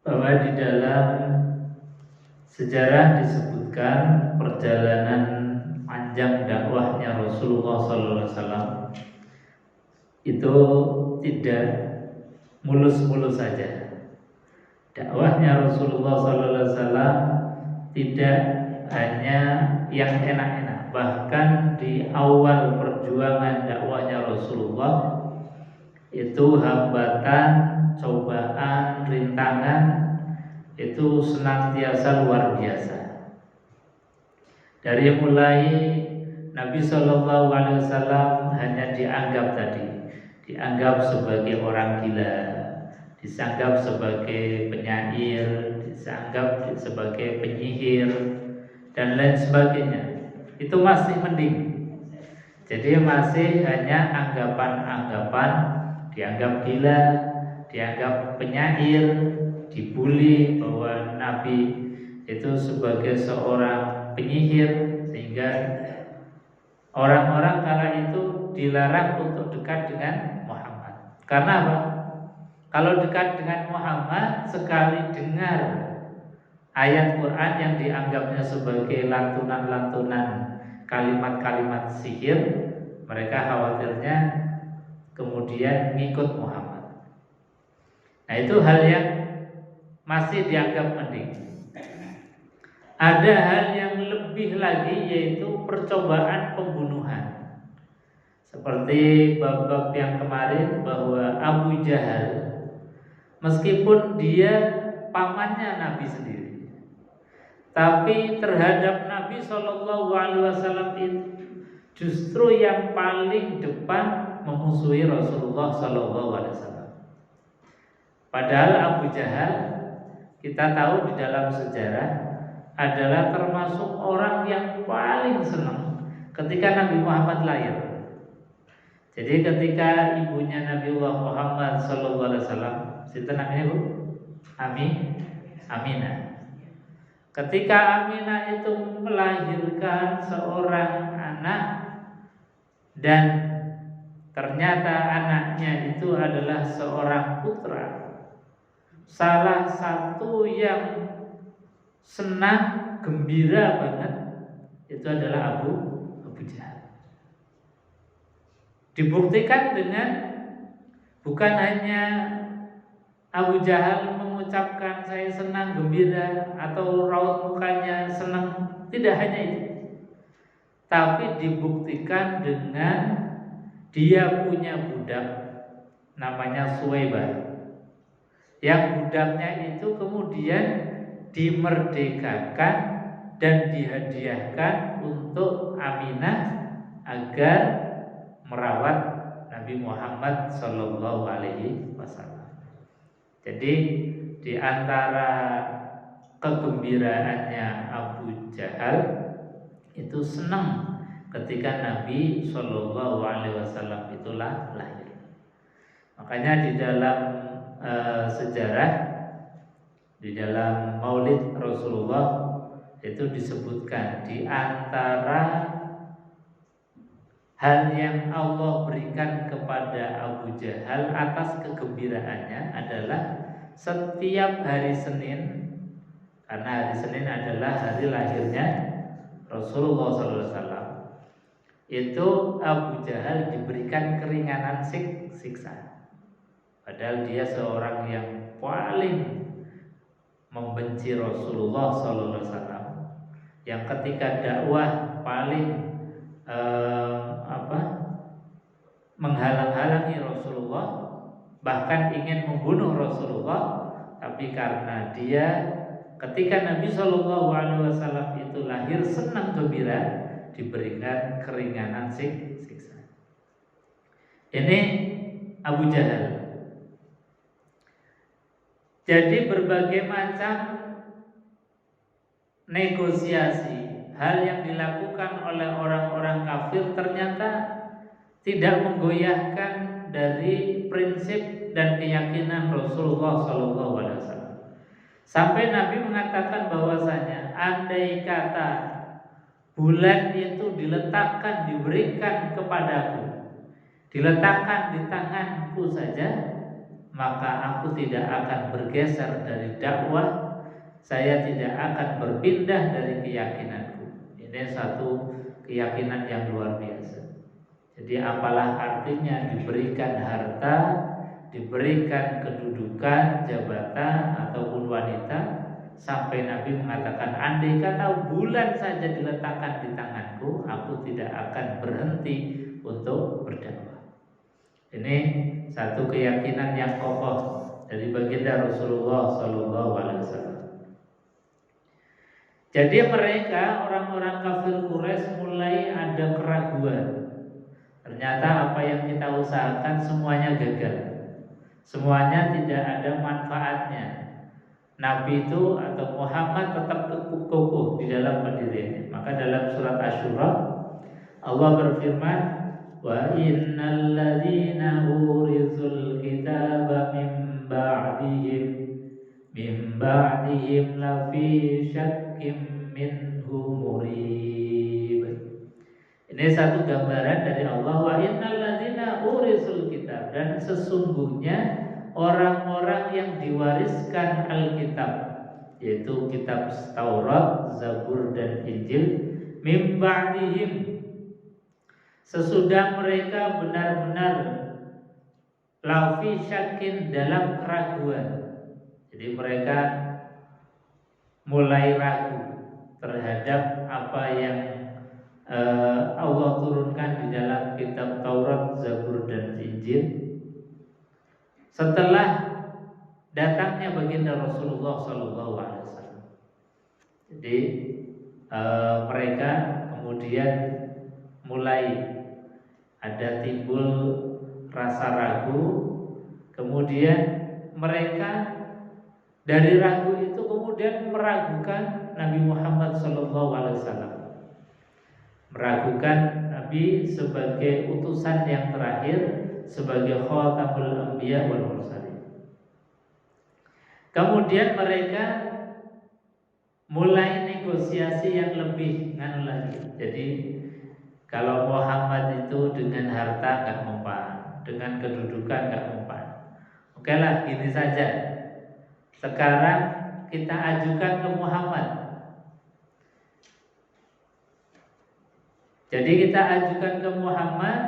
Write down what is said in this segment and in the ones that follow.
bahwa di dalam sejarah disebutkan perjalanan panjang dakwahnya Rasulullah SAW itu tidak mulus-mulus saja. Dakwahnya Rasulullah SAW tidak hanya yang enak-enak. Bahkan di awal perjuangan dakwahnya Rasulullah itu hambatan, cobaan, rintangan itu senantiasa luar biasa. Dari mulai Nabi SAW hanya dianggap sebagai orang gila, dianggap sebagai penyair, dianggap sebagai penyihir dan lain sebagainya. Itu masih mending. Jadi masih hanya anggapan-anggapan, dianggap gila, dianggap penyair, dibully bahwa Nabi itu sebagai seorang penyihir, sehingga orang-orang kala itu dilarang untuk dekat dengan Muhammad. Karena apa? Kalau dekat dengan Muhammad, sekali dengar ayat Quran yang dianggapnya sebagai lantunan-lantunan kalimat-kalimat sihir, mereka khawatirnya kemudian ngikut Muhammad. Nah, itu hal yang masih dianggap mending. Ada hal yang lebih lagi, yaitu percobaan pembunuhan. Seperti bab-bab yang kemarin, bahwa Abu Jahal, meskipun dia pamannya Nabi sendiri, tapi terhadap Nabi SAW itu justru yang paling depan memusuhi Rasulullah SAW. Padahal Abu Jahal, kita tahu di dalam sejarah, adalah termasuk orang yang paling senang ketika Nabi Muhammad lahir. Jadi ketika ibunya Nabiullah Muhammad SAW, siapa namanya Bu? Aminah. Ketika Aminah itu melahirkan seorang anak, dan ternyata anaknya itu adalah seorang putra, salah satu yang senang, gembira banget itu adalah Abu Jahal. Dibuktikan dengan bukan hanya Abu Jahal mengucapkan saya senang, gembira, atau raut mukanya senang, tidak hanya itu, tapi dibuktikan dengan dia punya budak namanya Suwaibah, yang budaknya itu kemudian dimerdekakan dan dihadiahkan untuk Aminah agar merawat Nabi Muhammad SAW. Jadi di antara kegembiraannya Abu Jahal itu senang ketika Nabi SAW itulah lahir. Makanya di dalam sejarah, di dalam Maulid Rasulullah itu disebutkan di antara hal yang Allah berikan kepada Abu Jahal atas kegembiraannya adalah setiap hari Senin, karena hari Senin adalah hari lahirnya Rasulullah SAW, itu Abu Jahal diberikan keringanan siksa. Padahal dia seorang yang paling membenci Rasulullah SAW, yang ketika dakwah paling menghalang-halangi Rasulullah, bahkan ingin membunuh Rasulullah. Tapi karena dia ketika Nabi SAW itu lahir senang gembira, diberikan keringanan siksa. Ini Abu Jahal. Jadi berbagai macam negosiasi, hal yang dilakukan oleh orang-orang kafir ternyata tidak menggoyahkan dari prinsip dan keyakinan Rasulullah SAW. Sampai Nabi mengatakan bahwasanya andai kata bulan itu diletakkan, diberikan kepadaku, diletakkan di tanganku saja, maka aku tidak akan bergeser dari dakwah, saya tidak akan berpindah dari keyakinanku. Ini satu keyakinan yang luar biasa. Jadi apalah artinya diberikan harta, diberikan kedudukan, jabatan ataupun wanita, sampai Nabi mengatakan, andai kata bulan saja diletakkan di tanganku, aku tidak akan berhenti untuk berdakwah. Ini satu keyakinan yang kokoh dari baginda Rasulullah SAW. Jadi mereka orang-orang kafir Quraisy mulai ada keraguan. Ternyata apa yang kita usahakan semuanya gagal. Semuanya tidak ada manfaatnya. Nabi itu atau Muhammad tetap kokoh di dalam pendiriannya. Maka dalam surat Asy-Syura Allah berfirman, wa innal ladzina urizul kitaba min ba'dihim lafi syakkim minhu murib. Ini satu gambaran dari Allah, wa innal ladzina urizul kitab, dan sesungguhnya orang-orang yang diwariskan Alkitab, yaitu kitab Taurat, Zabur dan Injil, min ba'dihim, sesudah mereka benar-benar lafi syakin, dalam keraguan. Jadi mereka mulai ragu terhadap apa yang Allah turunkan di dalam kitab Taurat, Zabur dan Injil. Setelah datangnya baginda Rasulullah SAW, jadi mereka kemudian mulai ada timbul rasa ragu. Kemudian mereka dari ragu itu kemudian meragukan Nabi Muhammad SAW, meragukan Nabi sebagai utusan yang terakhir, sebagai khatamul anbiya wal mursalin. Kemudian mereka mulai negosiasi yang lebih nganu lagi. Jadi kalau Muhammad itu dengan harta gak mempan, dengan kedudukan gak mempan, oke lah, gini saja. Sekarang kita ajukan ke Muhammad. Jadi kita ajukan ke Muhammad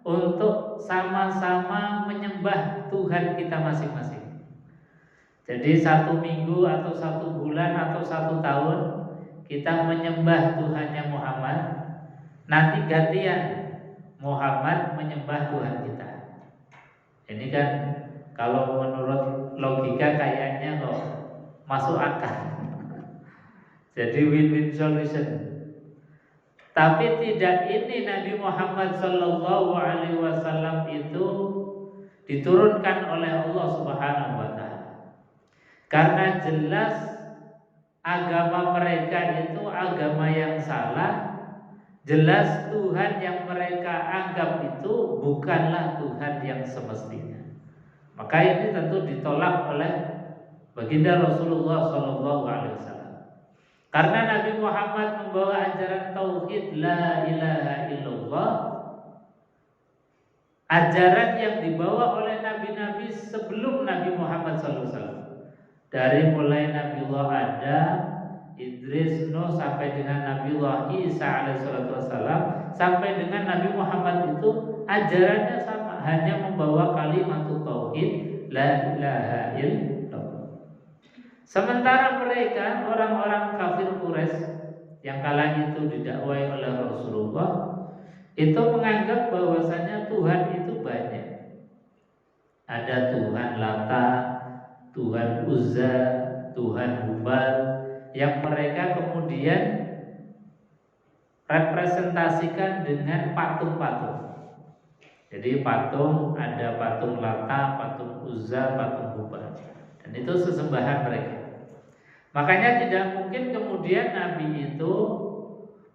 untuk sama-sama menyembah Tuhan kita masing-masing. Jadi 1 minggu atau 1 bulan atau 1 tahun kita menyembah Tuhannya Muhammad. Nanti gantian Muhammad menyembah Tuhan kita. Ini kan kalau menurut logika kayaknya kok masuk akal. Jadi win-win solution. Tapi tidak, ini Nabi Muhammad SAW itu diturunkan oleh Allah Subhanahu wa Ta'ala. Karena jelas agama mereka itu agama yang salah. Jelas Tuhan yang mereka anggap itu bukanlah Tuhan yang semestinya. Maka ini tentu ditolak oleh baginda Rasulullah SAW. Karena Nabi Muhammad membawa ajaran tauhid la ilaha illallah, ajaran yang dibawa oleh nabi-nabi sebelum Nabi Muhammad SAW. Dari mulai Nabiullah Adam, Idris, Nuh, sampai dengan Nabiullah Isa alaihissalam, sampai dengan Nabi Muhammad itu ajarannya sama, hanya membawa kalimat tauhid la ilaha illallah. Sementara mereka orang-orang kafir Quraisy yang kala itu didakwai oleh Rasulullah itu menganggap bahwasanya Tuhan itu banyak. Ada Tuhan Lata, Tuhan Uzza, Tuhan Hubal, yang mereka kemudian representasikan dengan patung-patung. Jadi patung, ada patung Lata, patung Uzza, patung Hubal, dan itu sesembahan mereka. Makanya tidak mungkin kemudian Nabi itu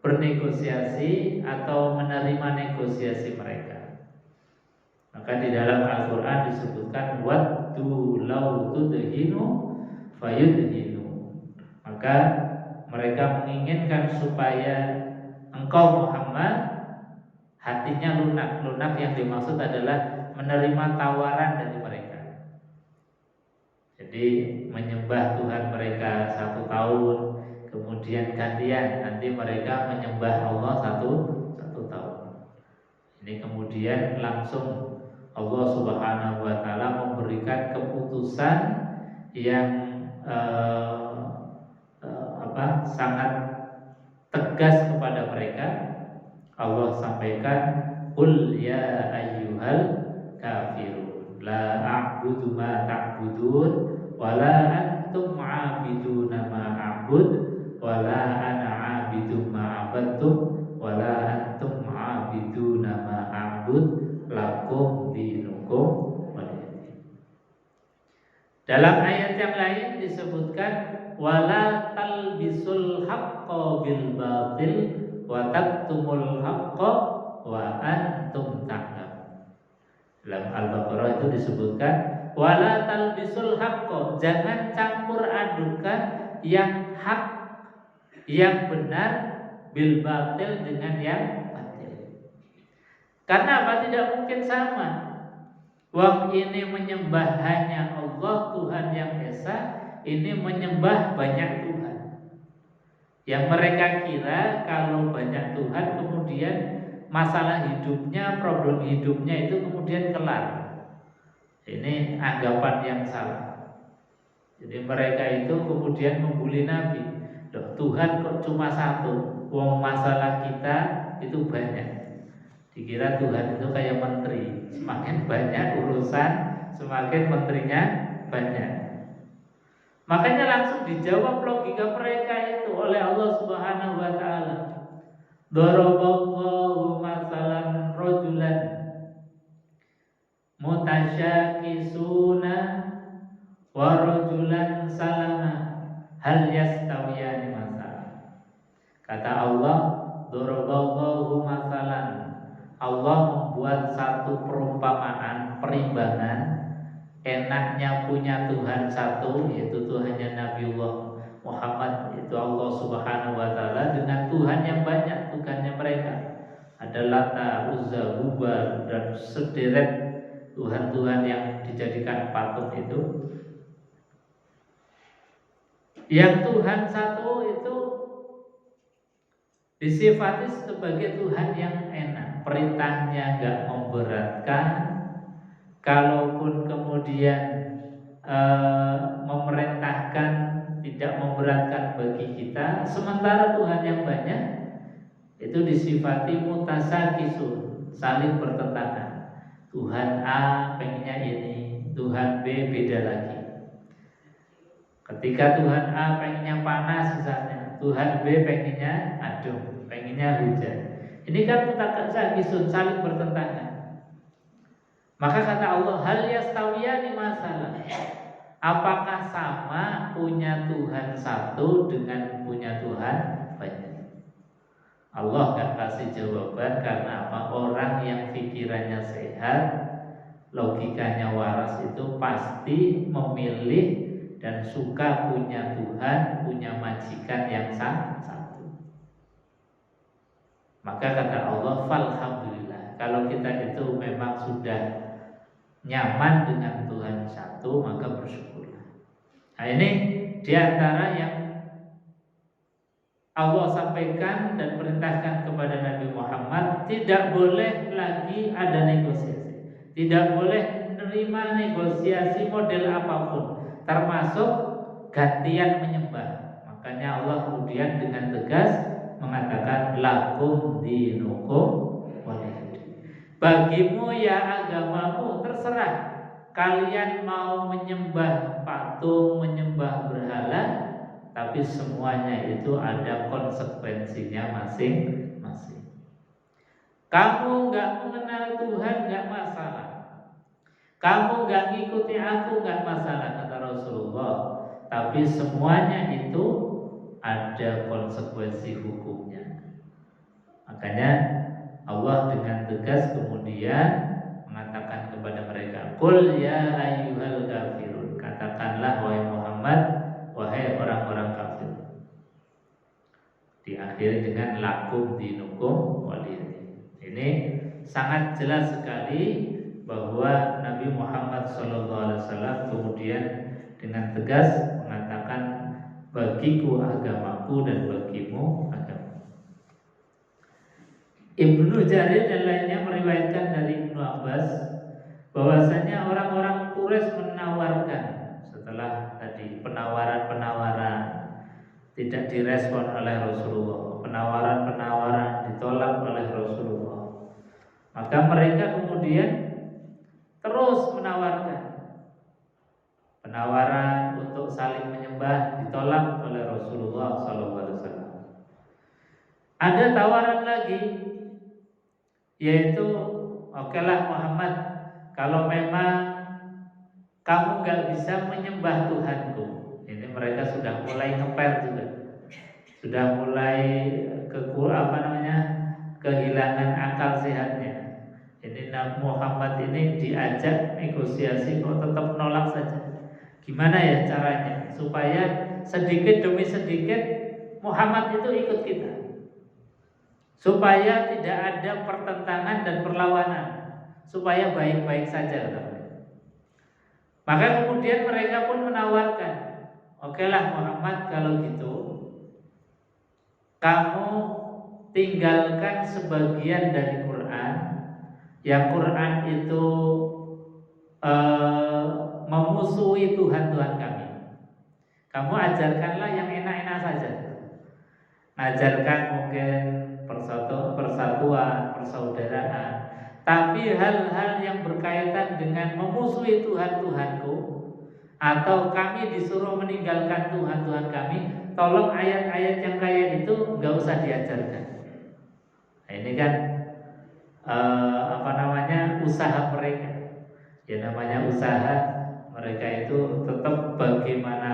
bernegosiasi atau menerima negosiasi mereka. Maka di dalam Al-Quran disebutkan waddu law tudhinu fayudhinu. Maka mereka menginginkan supaya engkau Muhammad hatinya lunak. Lunak yang dimaksud adalah menerima tawaran dari mereka. Jadi menyembah Tuhan mereka 1 tahun, kemudian gantian nanti mereka menyembah Allah satu tahun. Ini kemudian langsung Allah Subhanahu wa taala memberikan keputusan yang sangat tegas kepada mereka. Allah sampaikan, qul ya ayyuhal kafirun la a'budu ma ta'budun wa la antum 'abiduna ma a'bud wa la ana 'abidu ma 'abadtum wa la antum 'abiduna ma a'bud lakum dinukum waliyadin. Dalam ayat yang lain disebutkan wala talbisul haqqo bil batil wa taktumul haqqo wa antum ta'lamun. Dalam Al-Baqarah itu disebutkan wala talbisul haqqo, jangan campur adukan yang hak, yang benar, bil batil dengan yang batil. Karena apa? Tidak mungkin sama. Wong ini menyembah hanya Allah Tuhan yang Esa, ini menyembah banyak Tuhan. Yang mereka kira kalau banyak Tuhan kemudian masalah hidupnya, problem hidupnya itu kemudian kelar. Ini anggapan yang salah. Jadi mereka itu kemudian membuli Nabi. Loh, Tuhan kok cuma satu? Wong masalah kita itu banyak. Dikira Tuhan itu kayak menteri, semakin banyak urusan, semakin menterinya banyak. Makanya langsung dijawab logika mereka itu oleh Allah Subhanahu wa taala. Daraballahu masalan rajulan mutasyakisuna wa rajulan salama hal yastawiyani masalah. Kata Allah, daraballahu masalan, Allah membuat satu perumpamaan, perimbangan. Enaknya punya Tuhan satu, yaitu Tuhannya Nabiullah Muhammad, itu Allah Subhanahu wa taala, dengan Tuhan yang banyak, Tuhannya mereka. Ada Lata, Uzza, Hubal, dan sederet Tuhan-Tuhan yang dijadikan patung itu. Yang Tuhan satu itu disifati sebagai Tuhan yang enak, perintahnya enggak memberatkan, kalaupun kemudian memerintahkan tidak memberatkan bagi kita. Sementara Tuhan yang banyak itu disifati mutasakisun, saling bertentangan. Tuhan A pengennya ini, Tuhan B beda lagi. Ketika Tuhan A pengennya panas misalnya, Tuhan B pengennya adem, pengennya hujan. Ini kan mutasakisun, saling bertentangan. Maka kata Allah, hal yastawiyani masalah, apakah sama punya Tuhan satu dengan punya Tuhan banyak? Allah gak kasih jawaban karena apa? Orang yang pikirannya sehat, logikanya waras itu pasti memilih dan suka punya Tuhan, punya majikan yang satu. Maka kata Allah, falhamdulillah, kalau kita itu memang sudah nyaman dengan Tuhan satu, maka bersyukurlah. Nah, ini diantara yang Allah sampaikan dan perintahkan kepada Nabi Muhammad, tidak boleh lagi ada negosiasi, tidak boleh menerima negosiasi model apapun, termasuk gantian menyembah. Makanya Allah kemudian dengan tegas mengatakan lakum dinukum waliyadin. Bagimu ya agamamu, terserah. Kalian mau menyembah patung, menyembah berhala, tapi semuanya itu ada konsekuensinya masing-masing. Kamu gak mengenal Tuhan gak masalah, kamu gak ngikuti aku gak masalah, kata Rasulullah. Tapi semuanya itu ada konsekuensi hukumnya. Makanya Allah dengan tegas kemudian mengatakan kepada mereka, qul ya ayyuhal kafirun, katakanlah wahai Muhammad, wahai orang-orang kafir. Diakhiri dengan lakum dinukum waliyadin. Ini sangat jelas sekali bahwa Nabi Muhammad SAW kemudian dengan tegas mengatakan bagiku agamaku dan bagimu agama. Ibnu Jarir dan lainnya meriwayatkan dari Ibnu Abbas bahwasanya orang-orang Quraisy menawarkan setelah tadi penawaran-penawaran tidak direspon oleh Rasulullah, penawaran-penawaran ditolak oleh Rasulullah, maka mereka kemudian terus menawarkan. Penawaran untuk saling menyembah ditolak oleh Rasulullah SAW. Ada tawaran lagi, yaitu okelah Muhammad, kalau memang kamu gak bisa menyembah Tuhanku. Ini mereka sudah mulai ngepel juga, sudah mulai kehilangan akal sehatnya. Ini Nabi Muhammad ini diajak negosiasi kok tetap nolak saja. Gimana ya caranya supaya sedikit demi sedikit Muhammad itu ikut kita, supaya tidak ada pertentangan dan perlawanan, supaya baik-baik saja. Maka kemudian mereka pun menawarkan, okelah Muhammad, kalau gitu kamu tinggalkan sebagian dari Quran, yang Quran itu memusuhi Tuhan-Tuhan kami. Kamu ajarkanlah yang enak-enak saja. Ajarkan mungkin persatuan, persaudaraan. Tapi hal-hal yang berkaitan dengan memusuhi Tuhan-Tuhanku, atau kami disuruh meninggalkan Tuhan-Tuhan kami, tolong ayat-ayat yang kayak itu nggak usah diajarkan. Nah, ini kan usaha mereka. Ya namanya usaha, mereka itu tetap bagaimana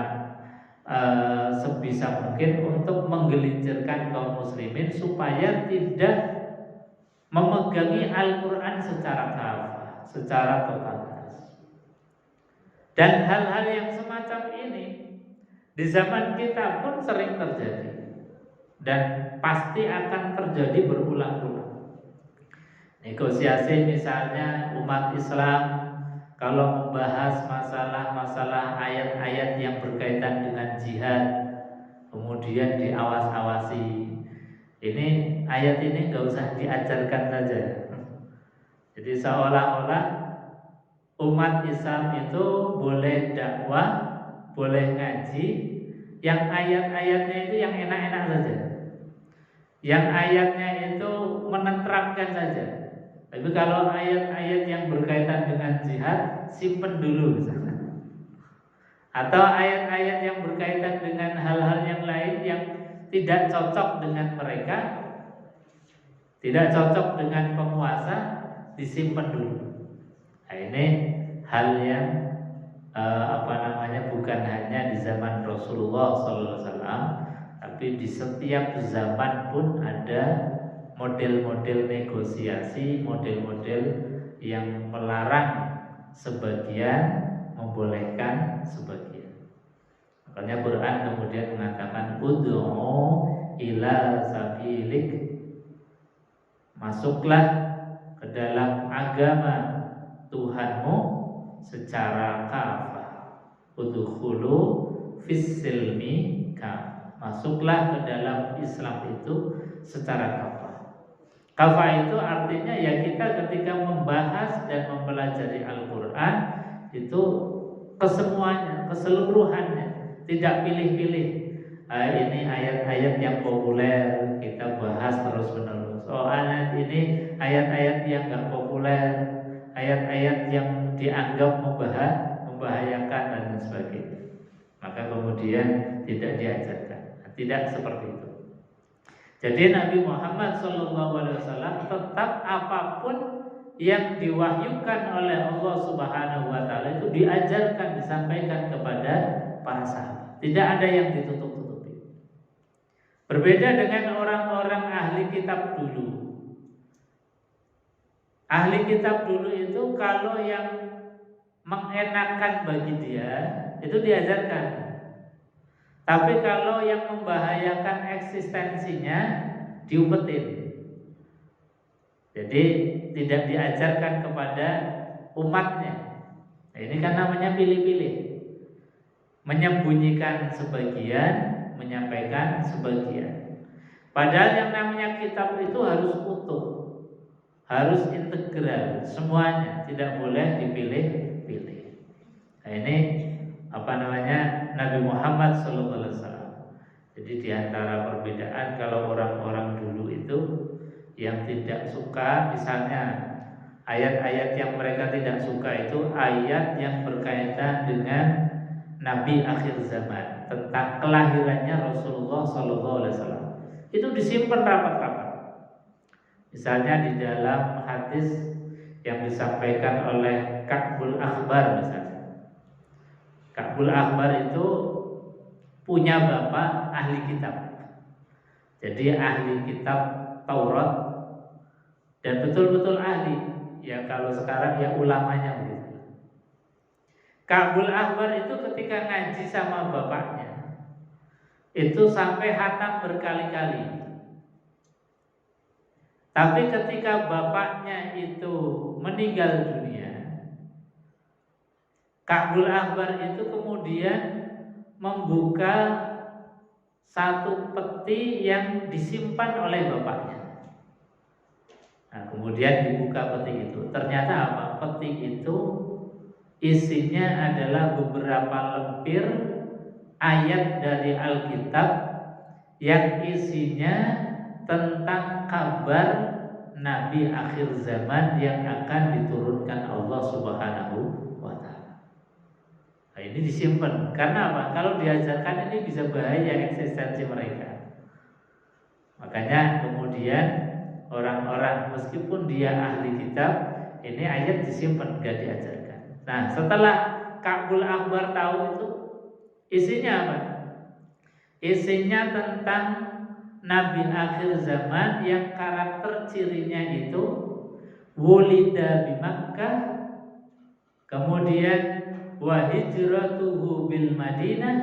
sebisa mungkin untuk menggelincirkan kaum muslimin supaya tidak memegangi Al-Quran secara kafah, secara totalitas. Dan hal-hal yang semacam ini di zaman kita pun sering terjadi dan pasti akan terjadi berulang-ulang. Negosiasi misalnya umat Islam kalau membahas masalah-masalah ayat-ayat yang berkaitan dengan jihad, kemudian diawas-awasi. Ini ayat ini gak usah diajarkan saja. Jadi seolah-olah umat Islam itu boleh dakwah, boleh ngaji, yang ayat-ayatnya itu yang enak-enak saja, yang ayatnya itu menenteramkan saja. Tapi kalau ayat-ayat yang berkaitan dengan jihad, simpen dulu misalnya. Atau ayat-ayat yang berkaitan dengan hal-hal yang lain yang tidak cocok dengan mereka, tidak cocok dengan penguasa, disimpan dulu. Nah, ini hal yang bukan hanya di zaman Rasulullah SAW, tapi di setiap zaman pun ada model-model negosiasi, model-model yang melarang sebagian, membolehkan sebagian. Makanya Quran kemudian mengatakan ud'u ila sabilik, masuklah ke dalam agama Tuhanmu secara kafah. Udkhulu fis-silmi kafah, masuklah ke dalam Islam itu secara kafah. Kafah itu artinya ya kita ketika membahas dan mempelajari Al-Quran itu kesemuanya, keseluruhannya, tidak pilih-pilih. Ini ayat-ayat yang populer kita bahas terus-menerus. Oh, ayat ini ayat-ayat yang gak populer, ayat-ayat yang dianggap membahayakan dan sebagainya. Maka kemudian tidak diajarkan. Tidak seperti itu. Jadi Nabi Muhammad SAW tetap apapun yang diwahyukan oleh Allah Subhanahu wa taala itu diajarkan, disampaikan kepada para sahabat. Tidak ada yang ditutup-tutupi. Berbeda dengan orang-orang ahli kitab dulu. Ahli kitab dulu itu kalau yang mengenakan bagi dia itu diajarkan. Tapi kalau yang membahayakan eksistensinya diumpetin. Jadi tidak diajarkan kepada umatnya. Nah, ini kan namanya pilih-pilih. menyembunyikan sebagian, menyampaikan sebagian. Padahal yang namanya kitab itu harus utuh, harus integral, semuanya, tidak boleh dipilih-pilih. Nah, ini Nabi Muhammad SAW. Jadi di antara perbedaan, kalau orang-orang dulu itu yang tidak suka, misalnya ayat-ayat yang mereka tidak suka itu ayat yang berkaitan dengan Nabi akhir zaman, tentang kelahirannya Rasulullah SAW. Itu disimpan rapat-rapat. Misalnya di dalam hadis yang disampaikan oleh Ka'bul Akhbar misalnya. Ka'bul Akhbar itu punya bapak ahli kitab. Jadi ahli kitab Taurat, dan betul-betul ahli. Ya kalau sekarang ya ulamanya begitu. Ka'bul Akhbar itu ketika ngaji sama bapaknya itu sampai khatam berkali-kali. Tapi ketika bapaknya itu meninggal dunia, Ka'bul Akhbar itu kemudian membuka satu peti yang disimpan oleh bapaknya. Nah, kemudian dibuka peti itu. Ternyata apa? Peti itu isinya adalah beberapa lembar ayat dari Alkitab yang isinya tentang kabar Nabi akhir zaman yang akan diturunkan Allah Subhanahu wa ta'ala. Nah, ini disimpan karena apa? Kalau diajarkan ini bisa bahaya eksistensi mereka. Makanya kemudian orang-orang meskipun dia ahli kitab, ini ayat disimpan, gak diajarkan. Nah, setelah Ka'bul Akhbar tahu itu, isinya apa? Isinya tentang Nabi akhir zaman yang karakter cirinya itu wulida bi Makkah, kemudian wa hijratuhu bil Madinah,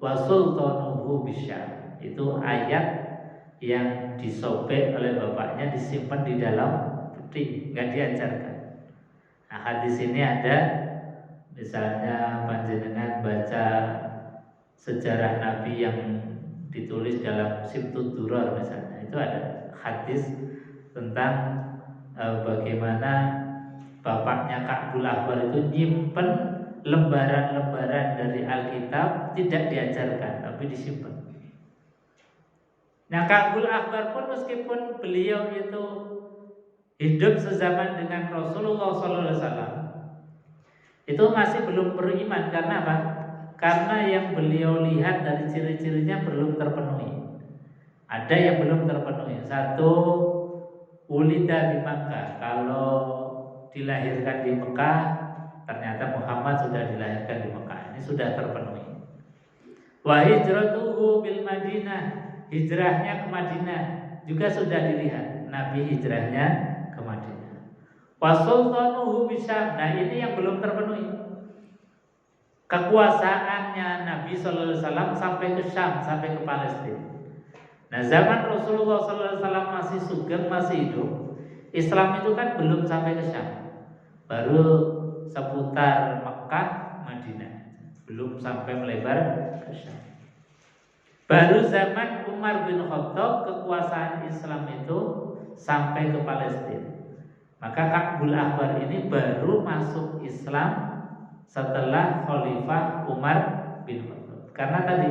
wa sultanuhu bisyam. Itu ayat yang disobek oleh bapaknya, disimpan di dalam peti, nggak diajarkan. Nah, hadis ini ada, misalnya panjenengan baca sejarah Nabi yang ditulis dalam Sibtud Durar misalnya, itu ada hadis tentang bagaimana bapaknya Ka'bul Akhbar itu nyimpen lembaran-lembaran dari Alkitab, tidak diajarkan tapi disimpan. Nah, Ka'bul Akhbar pun meskipun beliau itu hidup sezaman dengan Rasulullah SAW, itu masih belum beriman. Karena apa? Karena yang beliau lihat dari ciri-cirinya belum terpenuhi. Ada yang belum terpenuhi. Satu, ulida di Makkah. Kalau dilahirkan di Mekah, ternyata Muhammad sudah dilahirkan di Mekah. Ini sudah terpenuhi. Wa hijratuhu bil Madinah, hijrahnya ke Madinah juga sudah dilihat. Nabi hijrahnya ke Madinah. Wa sultanuhu bisyam. Nah, ini yang belum terpenuhi. Kekuasaannya Nabi Sallallahu Alaihi Wasallam sampai ke Syam, sampai ke Palestina. Nah, zaman Rasulullah Sallallahu Alaihi Wasallam masih sugeng, masih hidup, Islam itu kan belum sampai ke Syam, baru seputar Mekah, Madinah, belum sampai melebar ke Syam. Baru zaman Umar bin Khattab kekuasaan Islam itu sampai ke Palestina. Maka Ka'bul Akhbar ini baru masuk Islam setelah Khalifah Umar bin Khattab. Karena tadi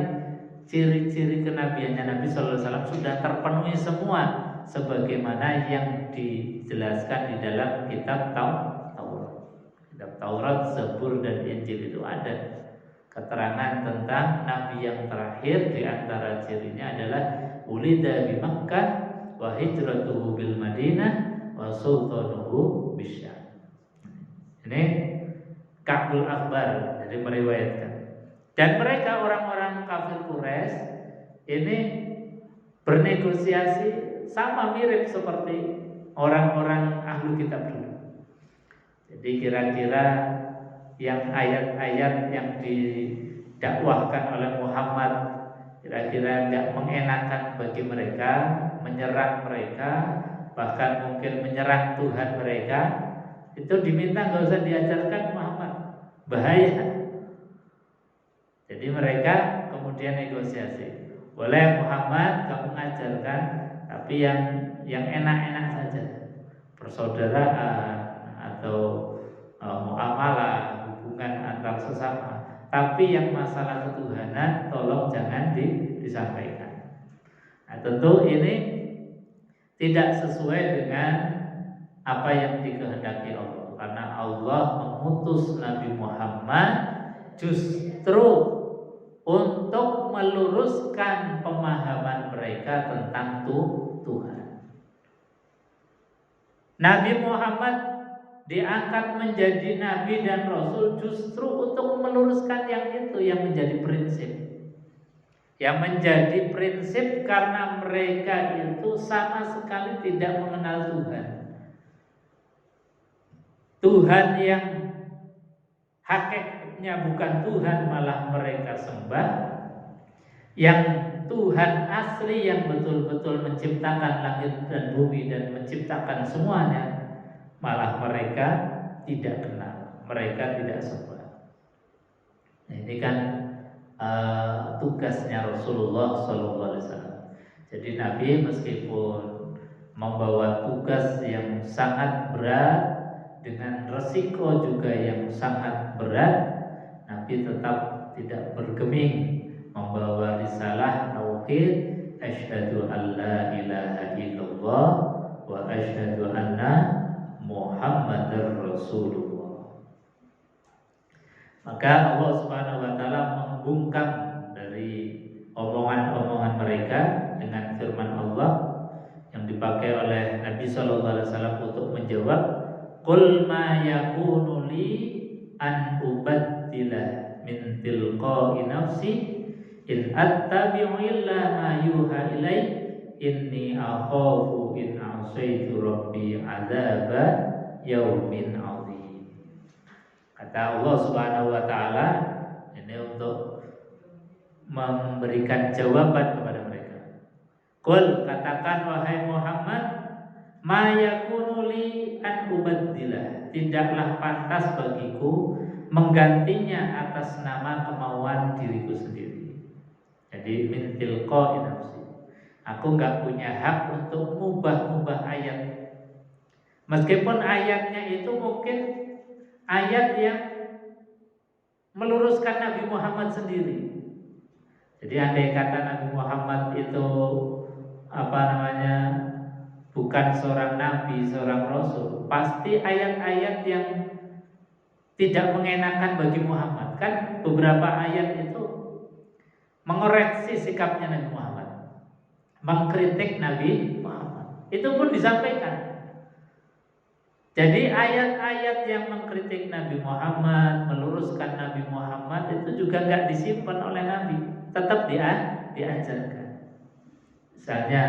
ciri-ciri kenabiannya Nabi Sallallahu Alaihi Wasallam sudah terpenuhi semua, sebagaimana yang dijelaskan di dalam kitab Taurat. Kitab Taurat, Zabur dan Injil itu ada keterangan tentang Nabi yang terakhir. Di antara cirinya adalah ulida bi Makkah wa hijratuhu bil Madinah wa sultanuhu bisyam. Ini Ka'bul Akhbar jadi meriwayatkan. Dan mereka orang-orang kafir Quraisy ini bernegosiasi sama mirip seperti orang-orang ahlu kitab dulu. Jadi kira-kira yang ayat-ayat yang didakwahkan oleh Muhammad kira-kira tidak mengenakan bagi mereka, menyerang mereka, bahkan mungkin menyerang Tuhan mereka, itu diminta nggak usah diajarkan Muhammad, bahaya. Jadi Jadi mereka kemudian negosiasi. Boleh Muhammad kamu ngajarkan, tapi yang enak-enak saja, persaudaraan atau muamalah, hubungan antar sesama. Tapi yang masalah ketuhanan tolong jangan disampaikan. Nah, tentu ini tidak sesuai dengan apa yang dikehendaki Allah, karena Allah mengutus Nabi Muhammad justru untuk meluruskan pemahaman mereka tentang Tuhan. Nabi Muhammad diangkat menjadi nabi dan rasul justru untuk meluruskan yang itu, yang menjadi prinsip. Yang menjadi prinsip karena mereka itu sama sekali tidak mengenal Tuhan. Tuhan yang hakikatnya bukan Tuhan malah mereka sembah. Yang Tuhan asli yang betul-betul menciptakan langit dan bumi dan menciptakan semuanya, malah mereka tidak kenal, mereka tidak sembah. Nah, ini kan tugasnya Rasulullah SAW. Jadi Nabi meskipun membawa tugas yang sangat berat dengan resiko juga yang sangat berat, Nabi tetap tidak bergeming membawa risalah tauhid, asyhadu an la ilaha illallah wa asyhadu anna Muhammadar Rasulullah. Maka Allah Subhanahu wa taala membungkam dari omongan-omongan mereka dengan firman Allah yang dipakai oleh Nabi sallallahu alaihi wasallam untuk menjawab, qul ma yakunu li an ubaddila min tilqa'i nafsi in attabi'u illa ma yuha ilai inni akhafu in asaitu rabbi adzaba yaumin azim. Kata Allah Subhanahu wa taala ini untuk memberikan jawaban kepada mereka. Qul, katakan wahai Muhammad, ma yakunu li an ubaddila, tidaklah pantas bagiku menggantinya atas nama kemauan diriku sendiri. Jadi min tilqa'i nafsi, aku enggak punya hak untuk mengubah-ubah ayat. Meskipun ayatnya itu mungkin ayat yang meluruskan Nabi Muhammad sendiri. Jadi andai kata Nabi Muhammad itu bukan seorang nabi, seorang rasul, pasti ayat-ayat yang tidak mengenakan bagi Muhammad. Kan beberapa ayat itu mengoreksi sikapnya Nabi Muhammad, mengkritik Nabi Muhammad. Itu pun disampaikan. Jadi ayat-ayat yang mengkritik Nabi Muhammad, meluruskan Nabi Muhammad itu juga enggak disimpan oleh Nabi, tetap diajarkan. Misalnya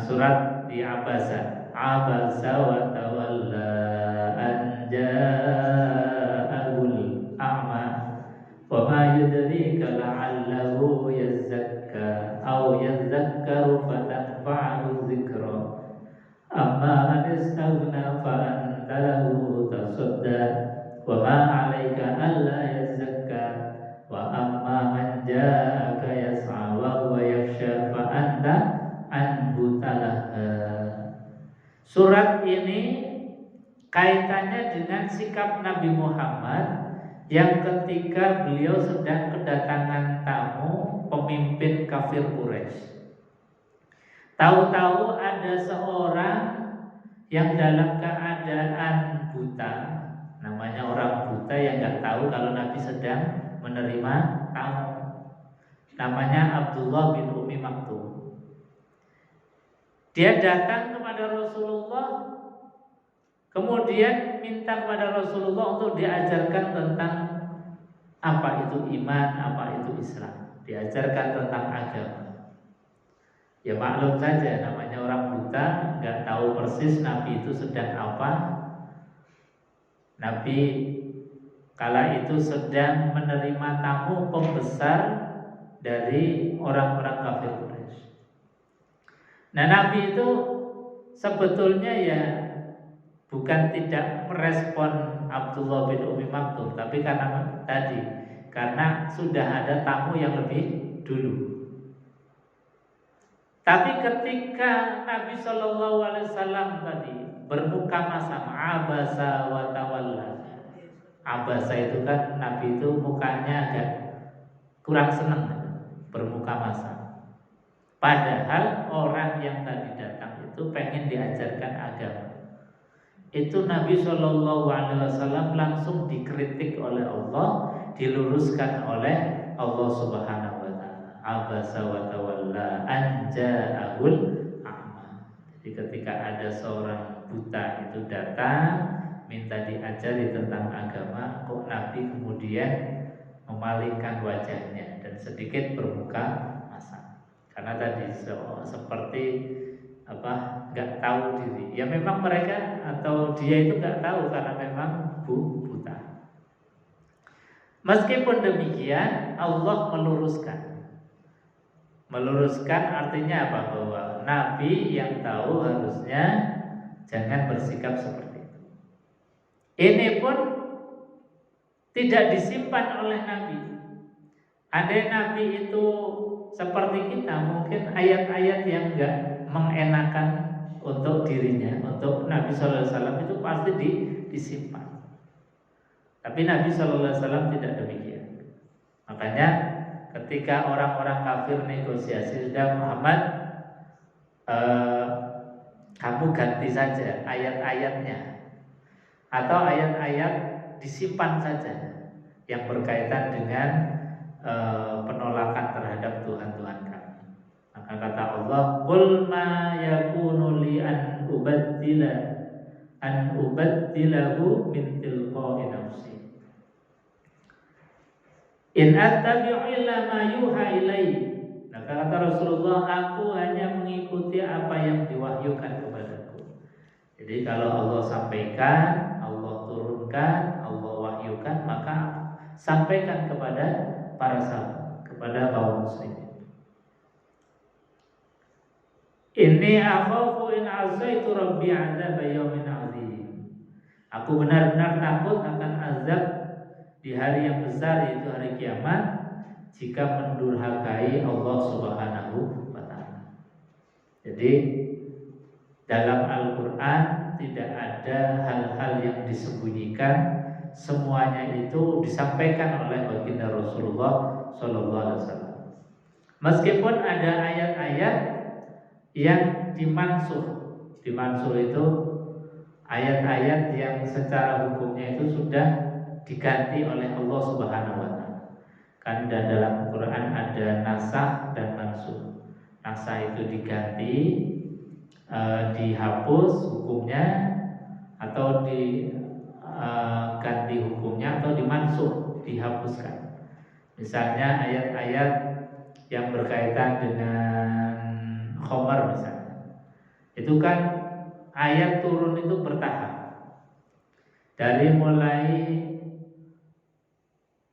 surat di Abasa wa tawalla an ja'ahul a'ma wa ma yudrika la'allahu yazakka aw yazakkaru fatanfa'ahu dzikra amma man istaghna fa anta lahu tasadda wa ma 'alaika alla yazakka wa amma man ja'aka yas'a wa huwa yakhsha fa anta anhu talaha. Surat ini kaitannya dengan sikap Nabi Muhammad yang ketika beliau sedang kedatangan tamu pemimpin kafir Quraisy. Tahu-tahu ada seorang yang dalam keadaan buta, namanya orang buta yang nggak tahu kalau Nabi sedang menerima tamu. Namanya Abdullah bin Umi Maktum. Dia datang kepada Rasulullah, kemudian minta kepada Rasulullah untuk diajarkan tentang apa itu iman, apa itu Islam, diajarkan tentang agama. Ya maklum saja, namanya orang buta, nggak tahu persis Nabi itu sedang apa. Nabi kala itu sedang menerima tamu pembesar dari orang-orang kafir Quraisy. Nah, Nabi itu sebetulnya ya bukan tidak merespon Abdullah bin Umi Maktum, tapi karena tadi karena sudah ada tamu yang lebih dulu. Tapi ketika Nabi Shallallahu Alaihi Wasallam tadi bermuka masam, abasa wa tawalla. Abasa itu kan Nabi itu mukanya agak kurang senang bermuka masam. Padahal orang yang tadi datang itu pengen diajarkan agama. Itu Nabi Shallallahu Alaihi Wasallam langsung dikritik oleh Allah, diluruskan oleh Allah Subhanahu Wa Taala. Abasa wa tawalla an ja'ahul a'ma. Jadi ketika ada seorang buta itu datang minta diajari tentang agama, kok Nabi kemudian memalingkan wajahnya dan sedikit bermuka masam. Karena tadi seperti nggak tahu diri. Ya memang mereka atau dia itu nggak tahu karena memang buta. Meskipun demikian, Allah meluruskan artinya apa? Bahwa Nabi yang tahu harusnya jangan bersikap seperti itu. Ini pun tidak disimpan oleh Nabi. Ada Nabi itu seperti kita, mungkin ayat-ayat yang enggak mengenakan untuk dirinya, untuk Nabi Sallallahu Alaihi Wasallam itu pasti disimpan. Tapi Nabi Sallallahu Alaihi Wasallam tidak demikian. Makanya ketika orang-orang kafir negosiasi, sudah Muhammad, kamu ganti saja ayat-ayatnya, atau ayat-ayat disimpan saja yang berkaitan dengan penolakan terhadap Tuhan-Tuhan kami. Maka kata Allah, qul ma yakunu li an ubaddilahu min tilqa'i nafsi. In attabi'u illa ma yuha ilaihi. Maka kata Rasulullah, aku hanya mengikuti apa yang diwahyukan kepadaku. Jadi kalau Allah sampaikan, Allah turunkan, Allah wahyukan, maka sampaikan kepada para sahabat, kepada kaum muslimin. Inni akhafu in azaitu rabbi azab yaumin azim. Aku benar-benar takut akan azab di hari yang besar, yaitu hari kiamat, jika mendurhakai Allah Subhanahu wa taala. Jadi dalam Al-Qur'an tidak ada hal-hal yang disembunyikan, semuanya itu disampaikan oleh baginda Rasulullah Sallallahu Alaihi Wasallam. Meskipun ada ayat-ayat yang dimansuh itu ayat-ayat yang secara hukumnya itu sudah diganti oleh Allah Subhanahu Wa Taala. Kan dalam Quran ada nasakh dan mansuh. Nasakh itu diganti, dihapus hukumnya, atau ganti hukumnya, atau dimansuh, dihapuskan. Misalnya ayat-ayat yang berkaitan dengan khamar misalnya, itu kan ayat turun itu bertahap. Dari mulai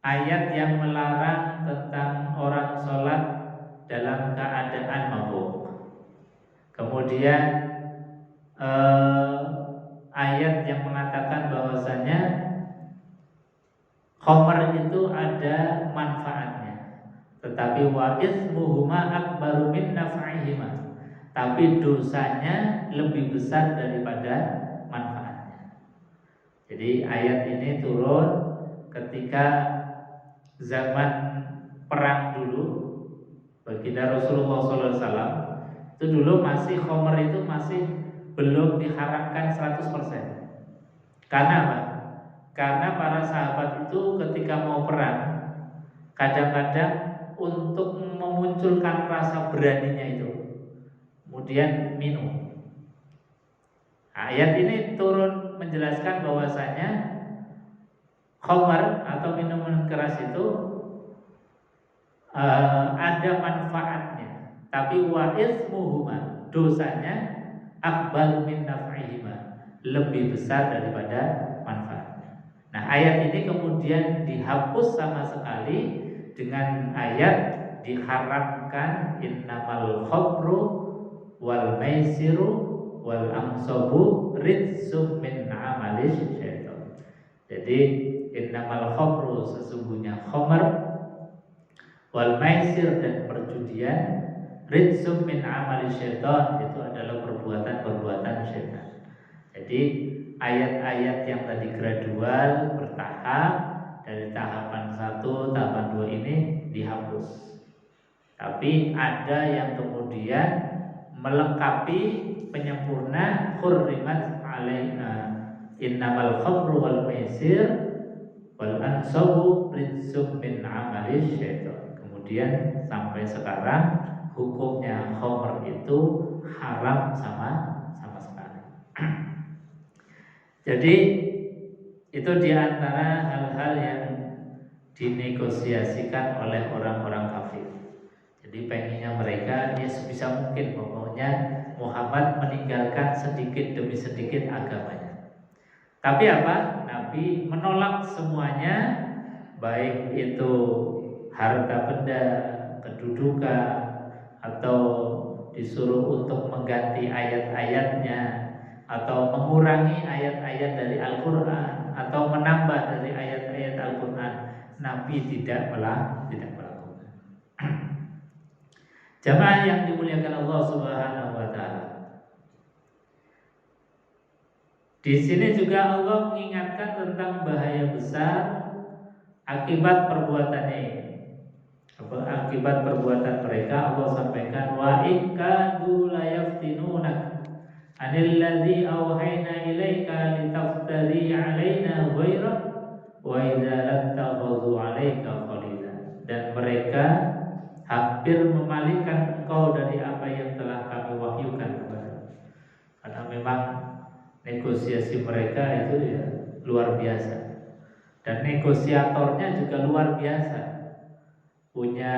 ayat yang melarang tentang orang sholat dalam keadaan mabuk, kemudian ayat yang mengatakan bahwasanya khamar itu ada manfaatnya, tetapi wa itsmuhuma akbaru min naf'ihima, tapi dosanya lebih besar daripada manfaatnya. Jadi ayat ini turun ketika zaman perang dulu, baginda Rasulullah SAW itu dulu masih khamar itu masih belum diharamkan 100%. Karena apa? Karena para sahabat itu ketika mau perang, kadang-kadang untuk memunculkan rasa beraninya itu, kemudian minum. Ayat ini turun menjelaskan bahwasanya khamar atau minuman keras itu ada manfaatnya, tapi wa itsmuhuma, dosanya akbar min naf'ihima, lebih besar daripada manfaatnya. Nah, ayat ini kemudian dihapus sama sekali dengan ayat diharamkan innamal khamru wal maisiru wal ansabu rijsum min amali syaitan. Jadi innamal khamru, sesungguhnya khamr, wal maisir, dan perjudian, rijsum min amali syaitan, itu adalah perbuatan-perbuatan syaitan. Jadi ayat-ayat yang tadi gradual, bertahap, dari tahapan 1, tahapan 2 ini dihapus. Tapi ada yang kemudian melengkapi, penyempurna, hurrimat alaina innamal khamru wal maisir wal ansabu rijsum min amali syaitan. Kemudian sampai sekarang hukumnya khamr itu haram sama sekali. Jadi itu diantara hal-hal yang dinegosiasikan oleh orang-orang kafir. Jadi pengennya mereka ya sebisa mungkin pokoknya Muhammad meninggalkan sedikit demi sedikit agamanya. Tapi apa? Nabi menolak semuanya, baik itu harta benda, kedudukan, atau disuruh untuk mengganti ayat-ayatnya, atau mengurangi ayat-ayat dari Al-Quran, atau menambah dari ayat-ayat Al-Quran. Nabi tidak melakukan. Jamaah yang dimuliakan Allah Subhanahu wa taala. Di sini juga Allah mengingatkan tentang bahaya besar akibat perbuatannya ini. Akibat perbuatan mereka, Allah sampaikan, wa in kadu la yaftinunak anil ladzi awhayna ilaika litaftari alaina ghaira wa idza lattakhadhu alaika khalila. Dan mereka hampir memalingkan engkau dari apa yang telah kami wahyukan kepada. Karena memang negosiasi mereka itu ya luar biasa. Dan negosiatornya juga luar biasa. Punya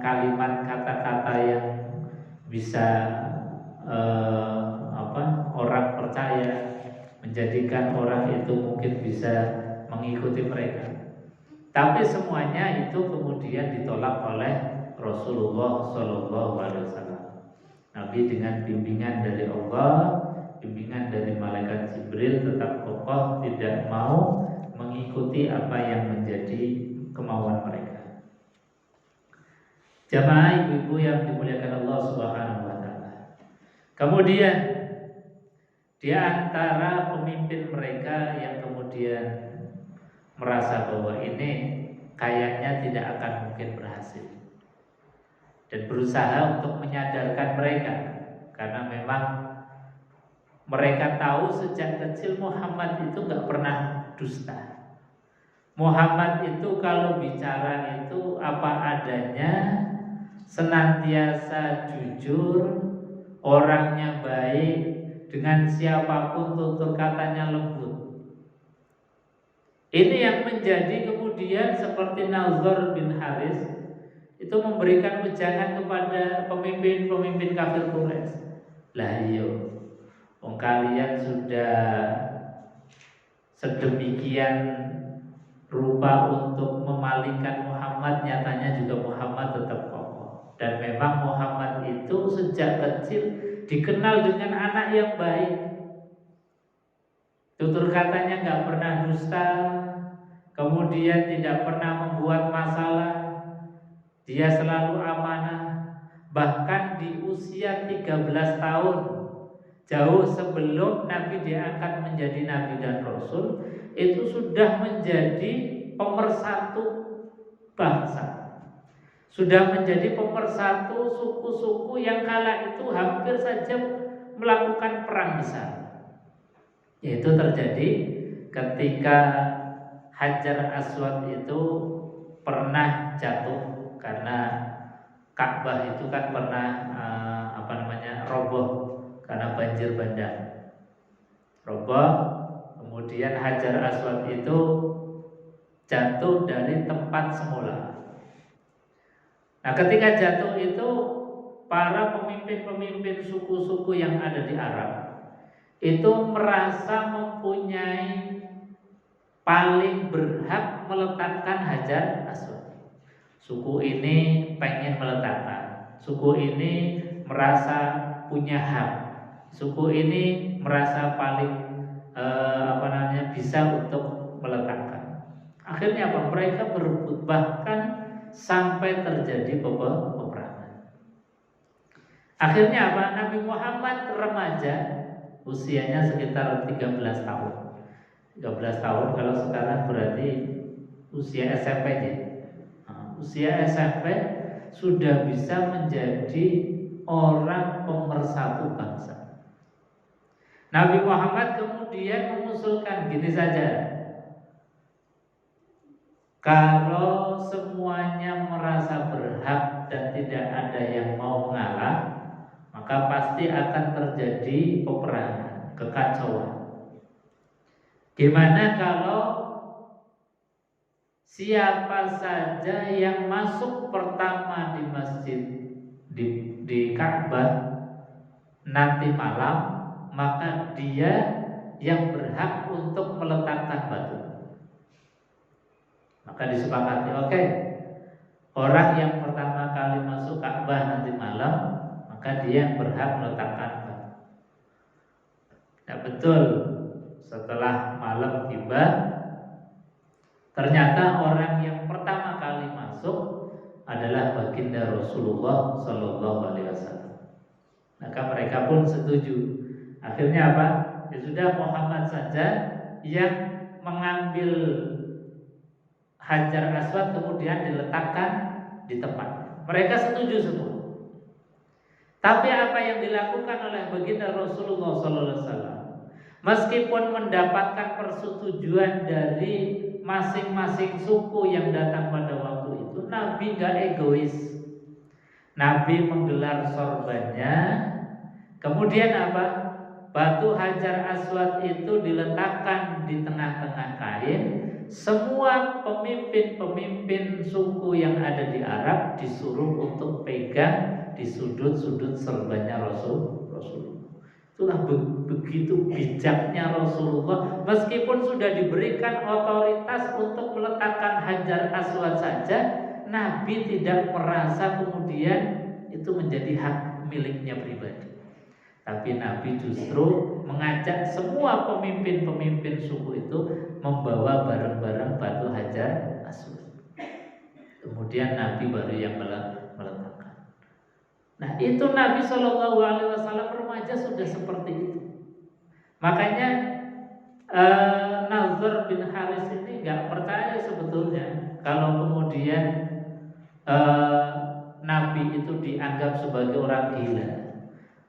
kalimat kata-kata yang bisa orang percaya, menjadikan orang itu mungkin bisa mengikuti mereka. Tapi semuanya itu kemudian ditolak oleh Rasulullah Shallallahu Alaihi Wasallam. Nabi dengan bimbingan dari Allah, bimbingan dari malaikat Jibril, tetap kokoh tidak mau mengikuti apa yang menjadi kemauan mereka. Jamaah ibu-ibu yang dimuliakan Allah Subhanahu wa taala. Kemudian di antara pemimpin mereka yang kemudian merasa bahwa ini kayaknya tidak akan mungkin berhasil, dan berusaha untuk menyadarkan mereka, karena memang mereka tahu sejak kecil Muhammad itu gak pernah dusta. Muhammad itu kalau bicara itu apa adanya, senantiasa jujur, orangnya baik, dengan siapapun tutur katanya lembut. Ini yang menjadi kemudian seperti Nazar bin Haris itu memberikan wejangan kepada pemimpin-pemimpin kafir Quraisy. Lah iya, wong kalian sudah sedemikian rupa untuk memalingkan Muhammad, nyatanya juga Muhammad tetap kokoh. Dan memang Muhammad itu sejak kecil dikenal dengan anak yang baik. Tutur katanya gak pernah dusta, kemudian tidak pernah membuat masalah. Dia selalu amanah. Bahkan di usia 13 tahun, jauh sebelum Nabi diangkat menjadi Nabi dan Rasul, itu sudah menjadi pemersatu bangsa, sudah menjadi pemersatu suku-suku yang kala itu hampir saja melakukan perang besar. Yaitu terjadi ketika Hajar Aswad itu pernah jatuh, karena Ka'bah itu kan pernah roboh karena banjir bandang. Roboh, kemudian Hajar Aswad itu jatuh dari tempat semula. Nah, ketika jatuh itu, para pemimpin-pemimpin suku-suku yang ada di Arab itu merasa mempunyai paling berhak meletakkan Hajar Aswad. Suku ini pengen meletakkan, suku ini merasa punya hak, suku ini merasa paling bisa untuk meletakkan. Akhirnya apa? Mereka berebut, bahkan sampai terjadi peperangan. Akhirnya apa? Nabi Muhammad remaja, usianya sekitar 13 tahun. 13 tahun kalau sekarang berarti usia SMP ya. Usia SMP sudah bisa menjadi orang pemersatu bangsa. Nabi Muhammad kemudian mengusulkan gini saja, kalau semuanya merasa berhak dan tidak ada yang mau mengalah, maka pasti akan terjadi peperangan, kekacauan. Gimana kalau siapa saja yang masuk pertama di masjid di Ka'bah nanti malam, maka dia yang berhak untuk meletakkan batu. Maka disepakati, oke, orang yang pertama kali masuk Ka'bah nanti malam, maka dia yang berhak meletakkan batu. Nah, betul, setelah malam tiba, ternyata orang yang pertama kali masuk adalah baginda Rasulullah Sallallahu Alaihi Wasallam. Maka mereka pun setuju. Akhirnya apa? Ya sudah, Muhammad saja yang mengambil Hajar Aswad kemudian diletakkan di tempat. Mereka setuju semua. Tapi apa yang dilakukan oleh baginda Rasulullah SAW, meskipun mendapatkan persetujuan dari masing-masing suku yang datang pada waktu itu, Nabi gak egois. Nabi menggelar sorbannya. Kemudian apa? Batu Hajar Aswad itu diletakkan di tengah-tengah kain. Semua pemimpin-pemimpin suku yang ada di Arab disuruh untuk pegang di sudut-sudut serbannya Rasulullah. Itulah begitu bijaknya Rasulullah. Meskipun sudah diberikan otoritas untuk meletakkan Hajar Aswad saja, Nabi tidak merasa kemudian itu menjadi hak miliknya pribadi. Tapi Nabi justru mengajak semua pemimpin-pemimpin suku itu membawa bareng-bareng batu Hajar Aswad. Kemudian Nabi baru yang meletakkan. Nah, itu Nabi Shallallahu Alaihi Wasallam remaja sudah seperti itu. Makanya Nazar bin Haris ini nggak percaya sebetulnya kalau kemudian Nabi itu dianggap sebagai orang gila.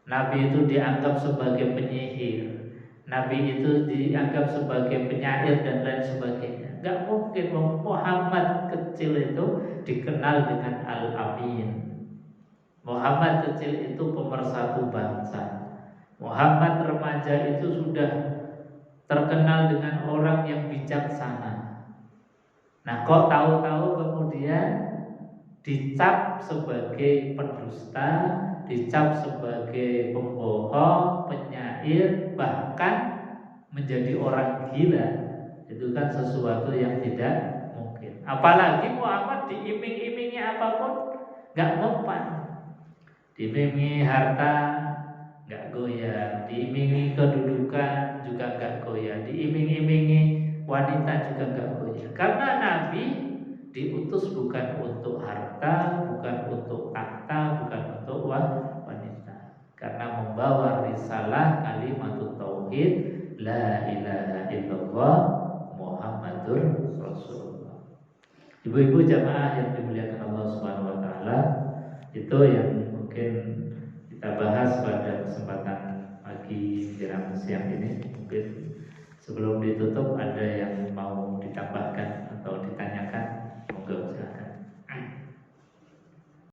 Nabi itu dianggap sebagai penyihir, Nabi itu dianggap sebagai penyair dan lain sebagainya. Gak mungkin. Muhammad kecil itu dikenal dengan Al-Amin. Muhammad kecil itu pemersatu bangsa. Muhammad remaja itu sudah terkenal dengan orang yang bijaksana. Nah, kok tahu-tahu kemudian dicap sebagai pendusta, dicap sebagai pembohong, penyair, bahkan menjadi orang gila. Itu kan sesuatu yang tidak mungkin. Apalagi Muhammad diiming-imingi apapun gak mempan. Diiming-imingi harta gak goyah, diiming-imingi kedudukan juga gak goyah, diiming-imingi wanita juga gak goyah. Karena Nabi diutus bukan untuk harta, bukan untuk takhta, bukan untuk wanita. Karena membawa risalah kalimatut tauhid, la ilaha illallah Muhammadur Rasulullah. Ibu-ibu jamaah yang dimuliakan Allah Subhanahu wa taala, itu yang mungkin kita bahas pada kesempatan pagi menjelang siang ini. Mungkin sebelum ditutup ada yang mau